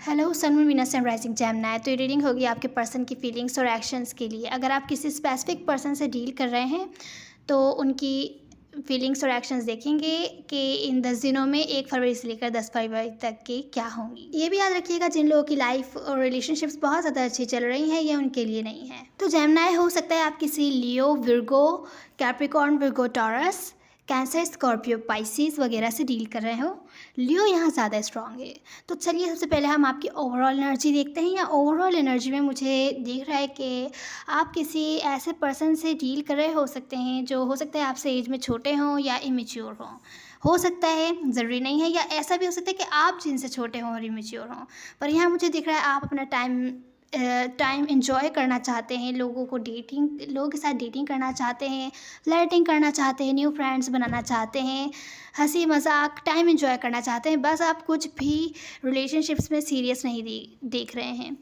Hello sun moon Venus and rising Gemini. तो ये reading होगी आपके पर्सन की फीलिंग्स और एक्शंस के लिए। अगर आप किसी स्पेसिफिक पर्सन से डील कर रहे हैं तो उनकी फीलिंग्स और एक्शंस देखेंगे कि इन 10 दिनों में 1 फरवरी से लेकर 10 फरवरी तक के क्या होंगी। ये भी याद रखिएगा, जिन लोगों की लाइफ और रिलेशनशिप्स बहुत ज़्यादा अच्छी चल रही हैं ये उनके लिए नहीं है। तो जेमिनी हो सकता है आप किसी Leo, Virgo, Capricorn, Virgo, Taurus, Cancer, Scorpio, Pisces वगैरह से डील कर रहे हो। लियो यहाँ ज़्यादा स्ट्रांग है। तो चलिए सबसे पहले हम आपकी ओवरऑल एनर्जी देखते हैं। या ओवरऑल एनर्जी में मुझे दिख रहा है कि आप किसी ऐसे पर्सन से डील कर रहे हो सकते हैं जो हो सकता है आपसे एज में छोटे हों या इमेच्योर हों। हो सकता है, ज़रूरी नहीं है। या ऐसा भी हो सकता है कि आप जिनसे छोटे हों और इमेच्योर हों। पर यहाँ मुझे दिख रहा है आप अपना टाइम एंजॉय करना चाहते हैं, लोगों के साथ डेटिंग करना चाहते हैं, फ्लर्टिंग करना चाहते हैं, न्यू फ्रेंड्स बनाना चाहते हैं, हंसी मजाक टाइम एंजॉय करना चाहते हैं। बस आप कुछ भी रिलेशनशिप्स में सीरियस नहीं देख रहे हैं।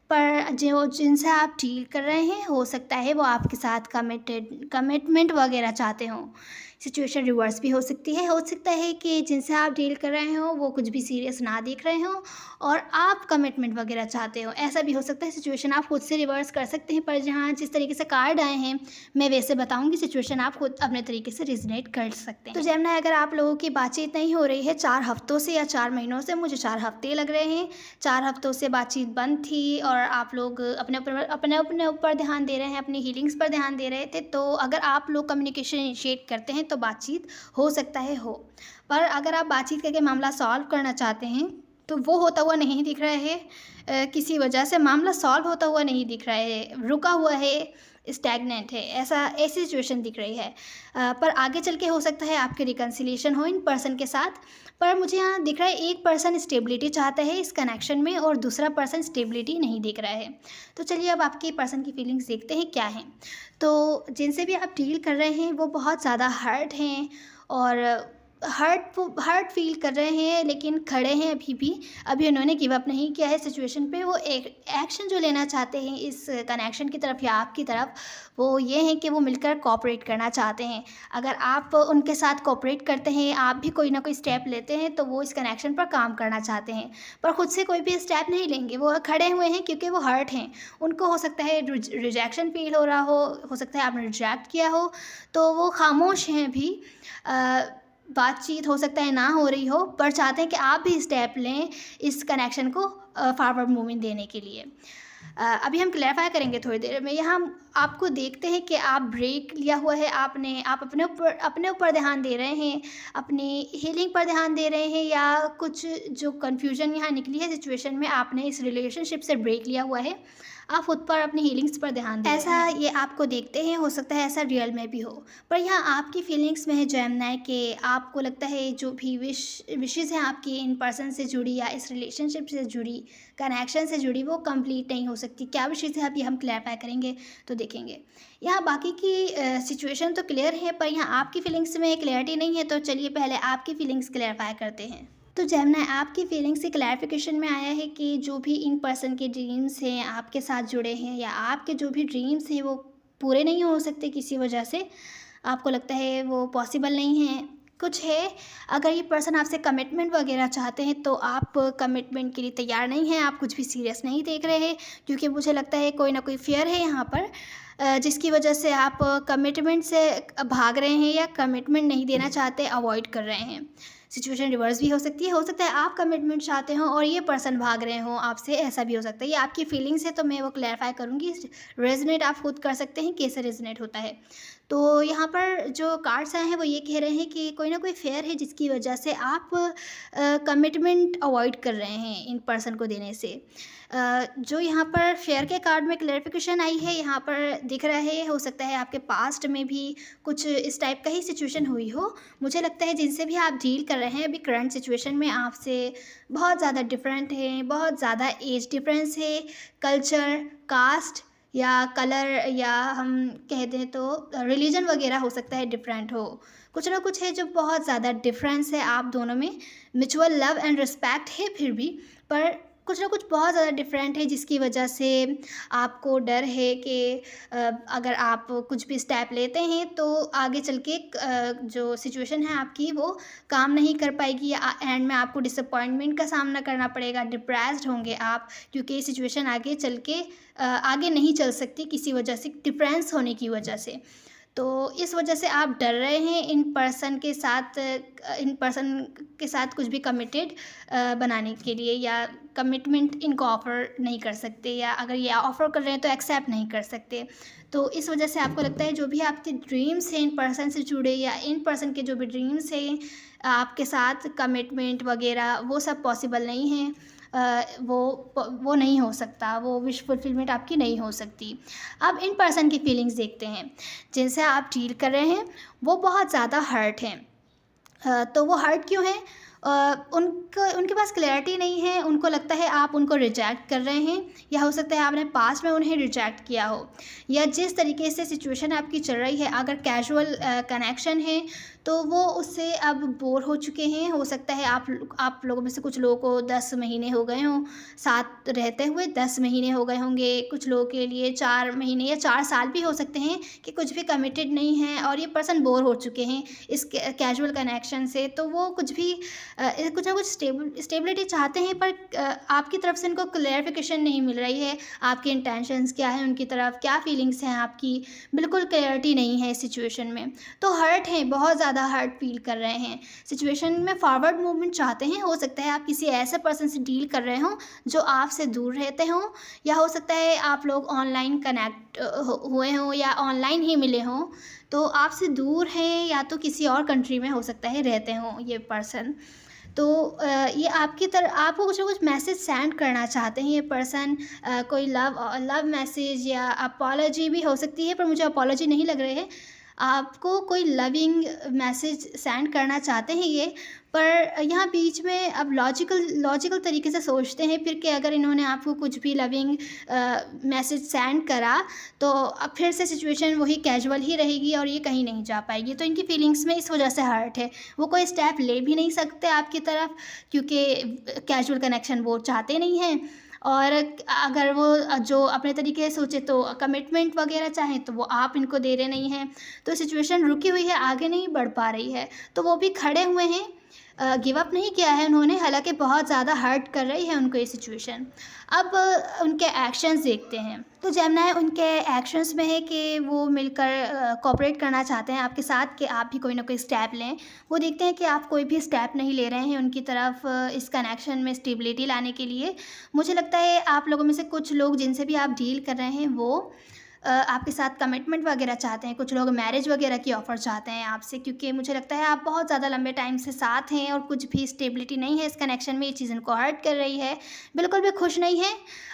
पर जो जिनसे आप डील कर रहे हैं हो सकता है वो आपके साथ कमिटमेंट वगैरह चाहते हों। सिचुएशन रिवर्स भी हो सकती है। हो सकता है कि जिनसे आप डील कर रहे हो वो कुछ भी सीरियस ना देख रहे हो और आप कमिटमेंट वगैरह चाहते हो। ऐसा भी हो सकता है। सिचुएशन आप खुद से रिवर्स कर सकते हैं, पर जहाँ जिस तरीके से कार्ड आए हैं मैं वैसे बताऊंगी। सिचुएशन आप खुद अपने तरीके से रिजनेट कर सकते हैं। तो जेमिनी, अगर आप लोगों की बातचीत नहीं हो रही है 4 हफ्तों से या 4 महीनों से, मुझे 4 हफ्ते लग रहे हैं, 4 हफ्तों से बातचीत बंद थी और आप लोग अपने ऊपर ध्यान दे रहे हैं, अपनी हीलिंग्स पर ध्यान दे रहे थे। तो अगर आप लोग कम्युनिकेशन इनिशिएट करते हैं तो बातचीत हो सकता है हो। पर अगर आप बातचीत करके मामला सॉल्व करना चाहते हैं तो वो होता हुआ नहीं दिख रहा है। किसी वजह से मामला सॉल्व होता हुआ नहीं दिख रहा है, रुका हुआ है, स्टैग्नेंट है, ऐसी सिचुएशन दिख रही है। पर आगे चल के हो सकता है आपके रिकन्सिलिएशन हो इन पर्सन के साथ। पर मुझे यहाँ दिख रहा है एक पर्सन स्टेबिलिटी चाहता है इस कनेक्शन में और दूसरा पर्सन स्टेबिलिटी नहीं दिख रहा है। तो चलिए अब आपके पर्सन की फीलिंग्स देखते हैं क्या हैं। तो जिनसे भी आप डील कर रहे हैं वो बहुत ज़्यादा हर्ट हैं और हर्ट फील कर रहे हैं, लेकिन खड़े हैं अभी उन्होंने गिव अप नहीं किया है सिचुएशन पे। वो एक एक्शन जो लेना चाहते हैं इस कनेक्शन की तरफ या आपकी तरफ, वो ये है कि वो मिलकर कोऑपरेट करना चाहते हैं। अगर आप उनके साथ कोऑपरेट करते हैं, आप भी कोई ना कोई स्टेप लेते हैं, तो वो इस कनेक्शन पर काम करना चाहते हैं। पर खुद से कोई भी स्टेप नहीं लेंगे, वो खड़े हुए हैं क्योंकि वो हर्ट हैं। उनको हो सकता है रिजेक्शन फील हो रहा हो सकता है आपने रिजेक्ट किया हो, तो वो खामोश हैं अभी। बातचीत हो सकता है ना हो रही हो, पर चाहते हैं कि आप भी स्टेप लें इस कनेक्शन को फॉरवर्ड मूवमेंट देने के लिए। अभी हम क्लैरिफाई करेंगे थोड़ी देर में। यहाँ हम आपको देखते हैं कि आप ब्रेक लिया हुआ है, आप अपने ऊपर ध्यान दे रहे हैं, अपनी हीलिंग पर ध्यान दे रहे हैं, या कुछ जो कन्फ्यूजन यहाँ निकली है सिचुएशन में, आपने इस रिलेशनशिप से ब्रेक लिया हुआ है, आप खुद पर अपनी हीलिंग्स पर ध्यान दें। ऐसा ये आपको देखते हैं, हो सकता है ऐसा रियल में भी हो। पर यहाँ आपकी फीलिंग्स में है जेमिनी कि आपको लगता है जो भी विशेज़ हैं आपकी इन पर्सन से जुड़ी या इस रिलेशनशिप से जुड़ी, कनेक्शन से जुड़ी, वो कंप्लीट नहीं हो सकती। क्या विशेज़ है अभी हम क्लैरिफाई करेंगे तो देखेंगे। यहाँ बाकी की सिचुएशन तो क्लियर है, पर यहाँ आपकी फीलिंग्स में क्लियरिटी नहीं है। तो चलिए पहले आपकी फीलिंग्स क्लैरिफाई करते हैं। तो जेमिनी, आपकी फीलिंग्स से क्लैरिफिकेशन में आया है कि जो भी इन पर्सन के ड्रीम्स हैं आपके साथ जुड़े हैं, या आपके जो भी ड्रीम्स हैं वो पूरे नहीं हो सकते किसी वजह से, आपको लगता है वो पॉसिबल नहीं है। कुछ है, अगर ये पर्सन आपसे कमिटमेंट वगैरह चाहते हैं तो आप कमिटमेंट के लिए तैयार नहीं हैं, आप कुछ भी सीरियस नहीं देख रहे हैं, क्योंकि मुझे लगता है कोई ना कोई फियर है यहाँ पर, जिसकी वजह से आप कमिटमेंट से भाग रहे हैं या कमिटमेंट नहीं देना चाहते, अवॉइड कर रहे हैं। सिचुएशन रिवर्स भी हो सकती है। हो सकता है आप कमिटमेंट चाहते हो और ये पर्सन भाग रहे हो आपसे, ऐसा भी हो सकता है। ये आपकी फीलिंग्स है तो मैं वो क्लैरिफाई करूँगी। रेजोनेट आप खुद कर सकते हैं कैसे रेजोनेट होता है। तो यहाँ पर जो कार्ड्स आए हैं वो ये कह रहे हैं कि कोई ना कोई फेयर है जिसकी वजह से आप कमिटमेंट अवॉइड कर रहे हैं इन पर्सन को देने से। जो यहाँ पर फेयर के कार्ड में क्लैरिफिकेशन आई है, यहाँ पर दिख रहा है हो सकता है आपके पास्ट में भी कुछ इस टाइप का ही सिचुएशन हुई हो। मुझे लगता है जिनसे भी आप डील कर रहे हैं अभी करंट सिचुएशन में आपसे बहुत ज़्यादा डिफरेंट है, बहुत ज़्यादा एज डिफरेंस है, कल्चर, कास्ट या कलर, या हम कह दें तो रिलीजन वगैरह हो सकता है डिफरेंट हो। कुछ ना कुछ है जो बहुत ज़्यादा डिफरेंस है आप दोनों में। म्यूचुअल लव एंड रिस्पेक्ट है फिर भी, पर कुछ ना कुछ बहुत ज़्यादा डिफरेंट है, जिसकी वजह से आपको डर है कि अगर आप कुछ भी स्टेप लेते हैं तो आगे चल के जो सिचुएशन है आपकी वो काम नहीं कर पाएगी, या एंड में आपको डिसअपॉइंटमेंट का सामना करना पड़ेगा, डिप्रेस्ड होंगे आप, क्योंकि ये सिचुएशन आगे चल के आगे नहीं चल सकती किसी वजह से, डिफरेंस होने की वजह से। तो इस वजह से आप डर रहे हैं इन पर्सन के साथ कुछ भी कमिटेड बनाने के लिए, या कमिटमेंट इनको ऑफ़र नहीं कर सकते, या अगर ये ऑफ़र कर रहे हैं तो एक्सेप्ट नहीं कर सकते। तो इस वजह से आपको लगता है जो भी आपके ड्रीम्स हैं इन पर्सन से जुड़े, या इन पर्सन के जो भी ड्रीम्स हैं आपके साथ कमिटमेंट वगैरह, वो सब पॉसिबल नहीं है। वो नहीं हो सकता, वो विश फुलफिलमेंट आपकी नहीं हो सकती। अब इन पर्सन की फीलिंग्स देखते हैं जिनसे आप डील कर रहे हैं, वो बहुत ज़्यादा हर्ट हैं। तो वो हर्ट क्यों हैं? उनके पास क्लैरिटी नहीं है, उनको लगता है आप उनको रिजेक्ट कर रहे हैं, या हो सकता है आपने पास्ट में उन्हें रिजेक्ट किया हो, या जिस तरीके से सिचुएशन आपकी चल रही है, अगर कैजुअल कनेक्शन है तो वो उससे अब बोर हो चुके हैं। हो सकता है आप लोगों में से कुछ लोगों को 10 महीने हो गए हों साथ रहते हुए, 10 महीने हो गए होंगे, कुछ लोगों के लिए 4 महीने या 4 साल भी हो सकते हैं कि कुछ भी कमिटेड नहीं हैं और ये पर्सन बोर हो चुके हैं इस कैजुअल कनेक्शन से। तो वो कुछ ना कुछ स्टेबिलिटी चाहते हैं, पर आपकी तरफ से उनको क्लैरिफिकेशन नहीं मिल रही है, आपके इंटेंशंस क्या हैं, उनकी तरफ क्या फीलिंग्स हैं आपकी, बिल्कुल क्लैरिटी नहीं है इस सिचुएशन में। तो हर्ट हैं, बहुत ज़्यादा हर्ट फील कर रहे हैं, सिचुएशन में फॉरवर्ड मूवमेंट चाहते हैं। हो सकता है आप किसी ऐसे पर्सन से डील कर रहे हों जो आपसे दूर रहते हों, या हो सकता है आप लोग ऑनलाइन कनेक्ट हुए हों या ऑनलाइन ही मिले हों, तो आपसे दूर हैं, या तो किसी और कंट्री में हो सकता है रहते हों ये पर्सन। तो ये आपकी तरह आपको कुछ ना कुछ मैसेज सेंड करना चाहते हैं ये पर्सन, कोई लव मैसेज या अपॉलॉजी भी हो सकती है, पर मुझे अपॉलॉजी नहीं लग रही है। आपको कोई लविंग मैसेज सेंड करना चाहते हैं ये, पर यहाँ बीच में अब लॉजिकल तरीके से सोचते हैं फिर कि अगर इन्होंने आपको कुछ भी लविंग मैसेज सेंड करा तो अब फिर से सिचुएशन वही कैजुअल ही रहेगी और ये कहीं नहीं जा पाएगी। तो इनकी फीलिंग्स में इस वजह से हर्ट है, वो कोई स्टेप ले भी नहीं सकते आपकी तरफ, क्योंकि कैजुअल कनेक्शन वो चाहते नहीं हैं। और अगर वो जो अपने तरीके से सोचे तो कमिटमेंट वगैरह चाहें तो वो आप इनको दे रहे नहीं हैं, तो सिचुएशन रुकी हुई है, आगे नहीं बढ़ पा रही है। तो वो भी खड़े हुए हैं, गिव अप नहीं किया है उन्होंने, हालांकि बहुत ज़्यादा हर्ट कर रही है उनको ये सिचुएशन। अब उनके एक्शंस देखते हैं, तो जेमिनी उनके एक्शंस में है कि वो मिलकर कोऑपरेट करना चाहते हैं आपके साथ कि आप भी कोई ना कोई स्टेप लें। वो देखते हैं कि आप कोई भी स्टेप नहीं ले रहे हैं उनकी तरफ इस कनेक्शन में स्टेबिलिटी लाने के लिए। मुझे लगता है आप लोगों में से कुछ लोग जिनसे भी आप डील कर रहे हैं वो आपके साथ कमिटमेंट वगैरह चाहते हैं, कुछ लोग मैरिज वगैरह की ऑफ़र चाहते हैं आपसे, क्योंकि मुझे लगता है आप बहुत ज़्यादा लंबे टाइम से साथ हैं और कुछ भी स्टेबिलिटी नहीं है इस कनेक्शन में। ये चीज़ इनको हर्ट कर रही है, बिल्कुल भी खुश नहीं है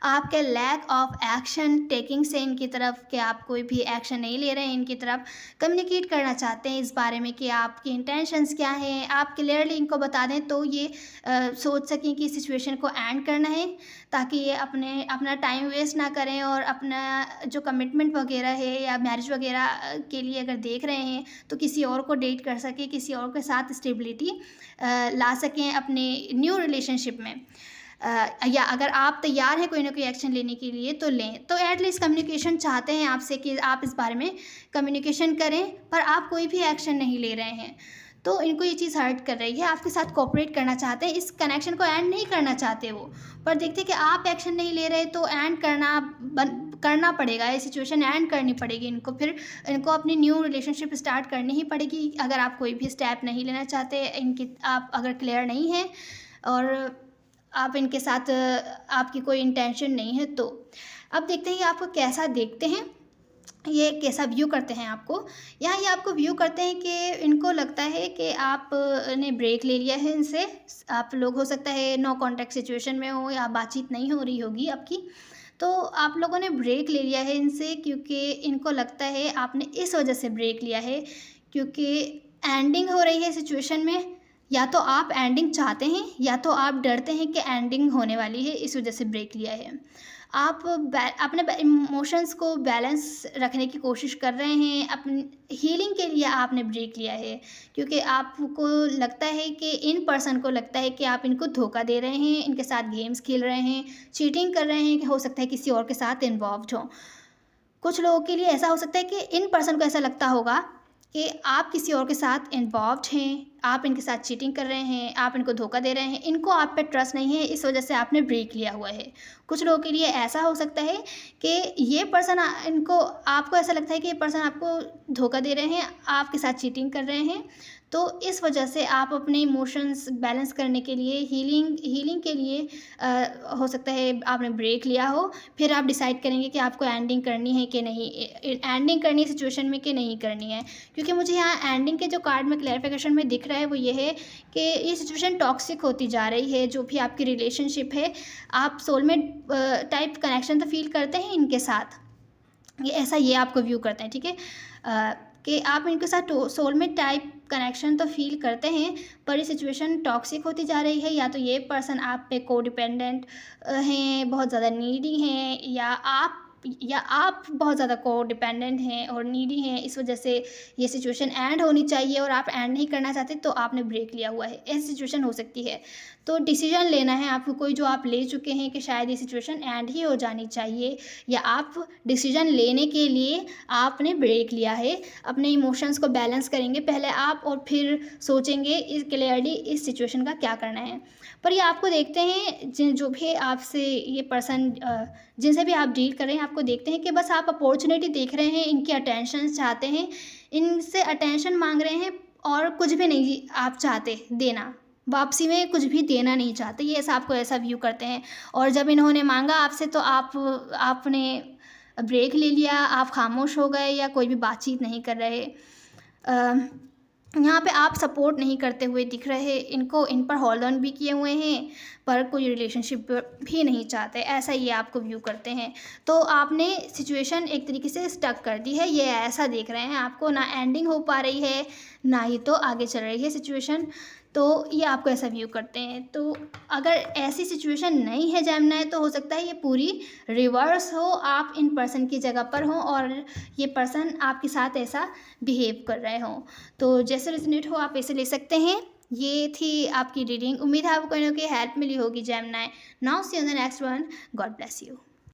आपके लैक ऑफ एक्शन टेकिंग से इनकी तरफ, कि आप कोई भी एक्शन नहीं ले रहे हैं इनकी तरफ। कम्युनिकेट करना चाहते हैं इस बारे में कि आपकी इंटेंशंस क्या हैं, आप क्लियरली इनको बता दें तो ये सोच सकें कि सिचुएशन को एंड करना है, ताकि ये अपना टाइम वेस्ट ना करें और अपना जो कमिटमेंट वगैरह है या मैरिज वगैरह के लिए अगर देख रहे हैं तो किसी और को डेट कर सकें, किसी और के साथ स्टेबिलिटी ला सकें अपने न्यू रिलेशनशिप में। या अगर आप तैयार हैं कोई ना कोई एक्शन लेने के लिए तो लें। तो एटलीस्ट कम्युनिकेशन चाहते हैं आपसे कि आप इस बारे में कम्युनिकेशन करें, पर आप कोई भी एक्शन नहीं ले रहे हैं, तो इनको ये चीज़ हर्ट कर रही है। आपके साथ कोऑपरेट करना चाहते हैं, इस कनेक्शन को एंड नहीं करना चाहते वो, पर देखते कि आप एक्शन नहीं ले रहे तो एंड करना पड़ेगा, ये सिचुएशन एंड करनी पड़ेगी इनको। फिर इनको अपनी न्यू रिलेशनशिप स्टार्ट करनी ही पड़ेगी अगर आप कोई भी स्टेप नहीं लेना चाहते, आप अगर क्लियर नहीं हैं और आप इनके साथ आपकी कोई इंटेंशन नहीं है तो। अब देखते हैं ये आपको कैसा देखते हैं, ये कैसा व्यू करते हैं आपको। यहाँ ये आपको व्यू करते हैं कि इनको लगता है कि आप ने ब्रेक ले लिया है इनसे, आप लोग हो सकता है नो कॉन्टैक्ट सिचुएशन में हो या बातचीत नहीं हो रही होगी आपकी, तो आप लोगों ने ब्रेक ले लिया है इनसे, क्योंकि इनको लगता है आपने इस वजह से ब्रेक लिया है क्योंकि एंडिंग हो रही है सिचुएशन में, या तो आप एंडिंग चाहते हैं या तो आप डरते हैं कि एंडिंग होने वाली है, इस वजह से ब्रेक लिया है। आप अपने इमोशंस को बैलेंस रखने की कोशिश कर रहे हैं, अपनी हीलिंग के लिए आपने ब्रेक लिया है, क्योंकि आपको लगता है कि इन पर्सन को लगता है कि आप इनको धोखा दे रहे हैं, इनके साथ गेम्स खेल रहे हैं, चीटिंग कर रहे हैं, कि हो सकता है किसी और के साथ इन्वॉल्व्ड हो। कुछ लोगों के लिए ऐसा हो सकता है कि इन पर्सन को ऐसा लगता होगा कि आप किसी और के साथ इन्वॉल्व्ड हैं, आप इनके साथ चीटिंग कर रहे हैं, आप इनको धोखा दे रहे हैं, इनको आप पे ट्रस्ट नहीं है, इस वजह से आपने ब्रेक लिया हुआ है। कुछ लोगों के लिए ऐसा हो सकता है कि ये पर्सन इनको आपको ऐसा लगता है कि ये पर्सन आपको धोखा दे रहे हैं, आपके साथ चीटिंग कर रहे हैं, तो इस वजह से आप अपने इमोशंस बैलेंस करने के लिए हीलिंग के लिए हो सकता है आपने ब्रेक लिया हो। फिर आप डिसाइड करेंगे कि आपको एंडिंग करनी है कि नहीं, एंडिंग करनी है सिचुएशन में कि नहीं करनी है। क्योंकि मुझे यहाँ एंडिंग के जो कार्ड में क्लैरिफिकेशन में दिख रहा है वो ये है कि ये सिचुएशन टॉक्सिक होती जा रही है। जो भी आपकी रिलेशनशिप है, आप सोलमेट टाइप कनेक्शन तो फील करते हैं इनके साथ, ये आपको व्यू करते हैं, ठीक है, कि आप इनके साथ सोलमेट टाइप कनेक्शन तो फील करते हैं, पर ये सिचुएशन टॉक्सिक होती जा रही है। या तो ये पर्सन आप पे को डिपेंडेंट हैं, बहुत ज़्यादा नीडी हैं, या आप बहुत ज़्यादा को डिपेंडेंट हैं और नीडी हैं, इस वजह से ये सिचुएशन एंड होनी चाहिए और आप एंड नहीं करना चाहते, तो आपने ब्रेक लिया हुआ है। ऐसी सिचुएशन हो सकती है। तो डिसीजन लेना है आपको कोई, जो आप ले चुके हैं कि शायद ये सिचुएशन एंड ही हो जानी चाहिए, या आप डिसीजन लेने के लिए आपने ब्रेक लिया है। अपने इमोशंस को बैलेंस करेंगे पहले आप, और फिर सोचेंगे इस क्लियरली इस सिचुएशन का क्या करना है। पर ये आपको देखते हैं, जो भी आपसे ये पर्सन जिनसे भी आप डील कर रहे हैं, आपको देखते हैं कि बस आप अपॉर्चुनिटी देख रहे हैं, इनकी अटेंशन चाहते हैं, इनसे अटेंशन मांग रहे हैं, और कुछ भी नहीं आप चाहते देना, वापसी में कुछ भी देना नहीं चाहते, ये ऐसा आपको ऐसा व्यू करते हैं। और जब इन्होंने मांगा आपसे तो आपने ब्रेक ले लिया, आप खामोश हो गए या कोई भी बातचीत नहीं कर रहे। यहाँ पे आप सपोर्ट नहीं करते हुए दिख रहे, इनको इन पर होल्ड ऑन भी किए हुए हैं, पर कोई रिलेशनशिप भी नहीं चाहते, ऐसा ये आपको व्यू करते हैं। तो आपने सिचुएशन एक तरीके से स्टक कर दी है, ये ऐसा देख रहे हैं आपको, ना एंडिंग हो पा रही है ना ही तो आगे चल रही है सिचुएशन, तो ये आपको ऐसा व्यू करते हैं। तो अगर ऐसी सिचुएशन नहीं है जेमिनी, तो हो सकता है ये पूरी रिवर्स हो, आप इन पर्सन की जगह पर हों और ये पर्सन आपके साथ ऐसा बिहेव कर रहे हों। तो जैसे रेजोनेट हो आप ऐसे ले सकते हैं। ये थी आपकी रीडिंग, उम्मीद है आपको कोई ना कोई हेल्प मिली होगी Gemini. Now see on the next one, God bless you.